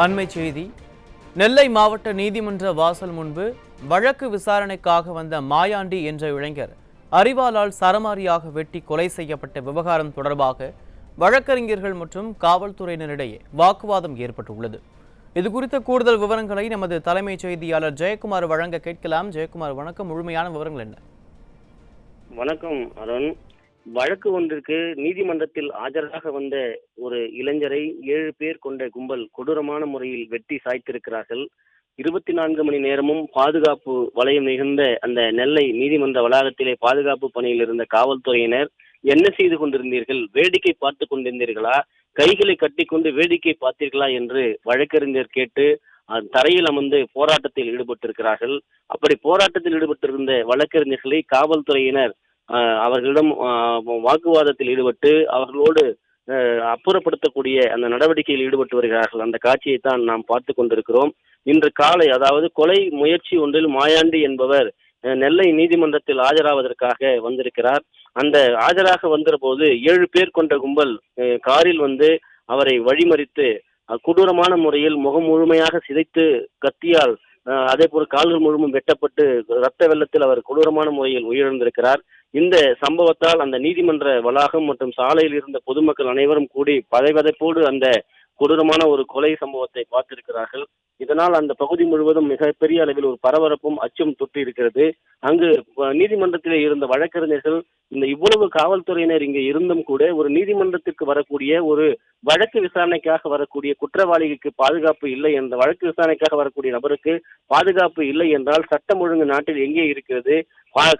அண்மை செய்தி. நெல்லை மாவட்ட நீதிமன்ற வாசல் முன்பு வழக்கு விசாரணைக்காக வந்த மாயாண்டி என்ற இளைஞர் அரிவாளால் சரமாரியாக வெட்டி கொலை செய்யப்பட்ட விவகாரம் தொடர்பாக வழக்கறிஞர்கள் மற்றும் காவல்துறையினரிடையே வாக்குவாதம் ஏற்பட்டுள்ளது. இதுகுறித்த கூடுதல் விவரங்களை நமது தலைமைச் செய்தியாளர் ஜெயக்குமார் வழங்க கேட்கலாம். ஜெயக்குமார், வணக்கம். முழுமையான விவரங்கள் என்ன? வணக்கம் அருண். வழக்கு ஒன்றிற்கு நீதிமன்றத்தில் ஆஜராக வந்த ஒரு இளைஞரை 7 பேர் கொண்ட கும்பல் கொடூரமான முறையில் வெட்டி சாய்த்திருக்கிறார்கள். 24 மணி நேரமும் பாதுகாப்பு வலயம் மிகுந்த அந்த நெல்லை நீதிமன்ற வளாகத்திலே பாதுகாப்பு பணியில் இருந்த காவல்துறையினர் என்ன செய்து கொண்டிருந்தீர்கள், வேடிக்கை பார்த்து கொண்டிருந்தீர்களா, கைகளை கட்டிக்கொண்டு வேடிக்கை பார்த்தீர்களா என்று வழக்கறிஞர் கேட்டு தரையில் அமர்ந்து போராட்டத்தில் ஈடுபட்டிருக்கிறார்கள். அப்படி போராட்டத்தில் ஈடுபட்டிருந்த வழக்கறிஞர்களை காவல்துறையினர் அவர்களிடம் வாக்குவாதத்தில் ஈடுபட்டு அவர்களோடு அப்புறப்படுத்தக்கூடிய அந்த நடவடிக்கையில் ஈடுபட்டு வருகிறார்கள். அந்த காட்சியை தான் நாம் பார்த்து கொண்டிருக்கிறோம். இன்று காலை, அதாவது கொலை முயற்சி ஒன்றில் மாயாண்டி என்பவர் நெல்லை நீதிமன்றத்தில் ஆஜராவதற்காக வந்திருக்கிறார். அந்த ஆஜராக வந்த போது 7 பேர் கொண்ட கும்பல் காரில் வந்து அவரை வழிமறித்து கொடூரமான முறையில் முகம் முழுமையாக சிதைத்து கத்தியால் அதே போல் கால்கள் முழுவதும் வெட்டப்பட்டு இரத்த வெள்ளத்தில் அவர் கொடூரமான முறையில் உயிரிழந்திருக்கிறார். இந்த சம்பவத்தால் அந்த நீதிமன்ற வளாகம் மற்றும் சாலையில் இருந்த பொதுமக்கள் அனைவரும் கூடி பதைபதைப்போடு அந்த கொடூரமான ஒரு கொலை சம்பவத்தை பார்த்திருக்கிறார்கள். இதனால் அந்த பகுதி முழுவதும் மிகப்பெரிய அளவில் ஒரு பரபரப்பும் அச்சம் தொட்டி இருக்கிறது. அங்கு நீதிமன்றத்திலே இருந்த வழக்கறிஞர்கள் இந்த இவ்வளவு காவல்துறையினர் இங்கே இருந்தும் கூட ஒரு நீதிமன்றத்திற்கு வரக்கூடிய ஒரு வழக்கு விசாரணைக்காக வரக்கூடிய குற்றவாளிக்கு பாதுகாப்பு இல்லை என்ற வழக்கு விசாரணைக்காக வரக்கூடிய நபருக்கு பாதுகாப்பு இல்லை என்றால் சட்டம் ஒழுங்கு நாட்டில் எங்கே இருக்கிறது?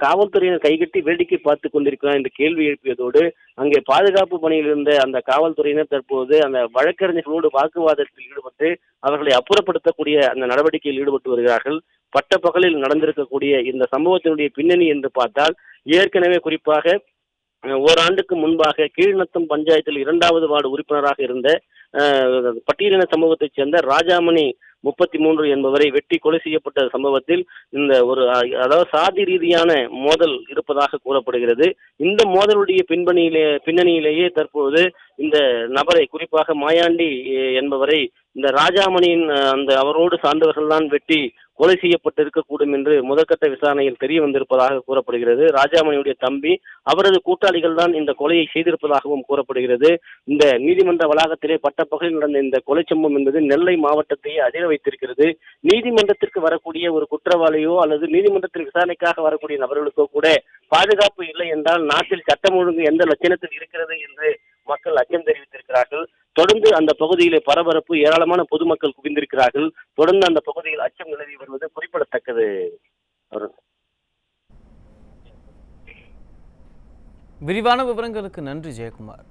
காவல்துறையினர் கைகட்டி வேடிக்கை பார்த்து கொண்டிருக்கிறார் என்று கேள்வி எழுப்பியதோடு அங்கே பாதுகாப்பு பணியில் இருந்த அந்த காவல்துறையினர் தற்போது அந்த வழக்கறிஞர்களோடு வாக்குவாதத்தில் ஈடுபட்டு அவர்களை அப்புறப்படுத்தக்கூடிய அந்த நடவடிக்கையில் ஈடுபட்டு வருகிறார்கள். பட்ட பகலில் நடந்திருக்கக்கூடிய இந்த சம்பவத்தினுடைய பின்னணி என்று பார்த்தால், ஏற்கனவே குறிப்பாக ஓராண்டுக்கு முன்பாக கீழ்நத்தம் பஞ்சாயத்தில் 2வது வார்டு உறுப்பினராக இருந்த பட்டியலின சமூகத்தைச் சேர்ந்த ராஜாமணி 33 என்பவரை வெட்டி கொலை செய்யப்பட்ட சம்பவத்தில் இந்த ஒரு அதாவது சாதி ரீதியான மோதல் இருப்பதாக கூறப்படுகிறது. இந்த மோதலுடைய பின்னணியிலேயே தற்போது இந்த நபரை, குறிப்பாக மாயாண்டி என்பவரை இந்த ராஜாமணியின் அந்த அவரோடு சார்ந்தவர்கள் தான் வெட்டி கொலை செய்யப்பட்டு இருக்கக்கூடும் என்று முதற்கட்ட விசாரணையில் தெரிய வந்திருப்பதாக கூறப்படுகிறது. ராஜாமணியுடைய தம்பி, அவரது கூட்டாளிகள் தான் இந்த கொலையை செய்திருப்பதாகவும் கூறப்படுகிறது. இந்த நீதிமன்ற வளாகத்திலே பட்டப்பகலில் நடந்த இந்த கொலை சம்பவம் என்பது நெல்லை மாவட்டத்தையே அதிர வைத்திருக்கிறது. நீதிமன்றத்திற்கு வரக்கூடிய ஒரு குற்றவாளியோ அல்லது நீதிமன்றத்தில் விசாரணைக்காக வரக்கூடிய நபர்களுக்கோ கூட பாதுகாப்பு இல்லை என்றால் நாட்டில் சட்டம் ஒழுங்கு எந்த லட்சணத்தில் இருக்கிறது என்று மக்கள் அச்சம் தெரிவித்திருக்கிறார்கள். தொடர்ந்து அந்த பகுதியிலே பரபரப்பு, ஏராளமான பொதுமக்கள் குவிந்திருக்கிறார்கள். தொடர்ந்து அந்த பகுதியில் அச்சம் நிலவி வருவது குறிப்பிடத்தக்கது. விரிவான விவரங்களுக்கு நன்றி ஜெயக்குமார்.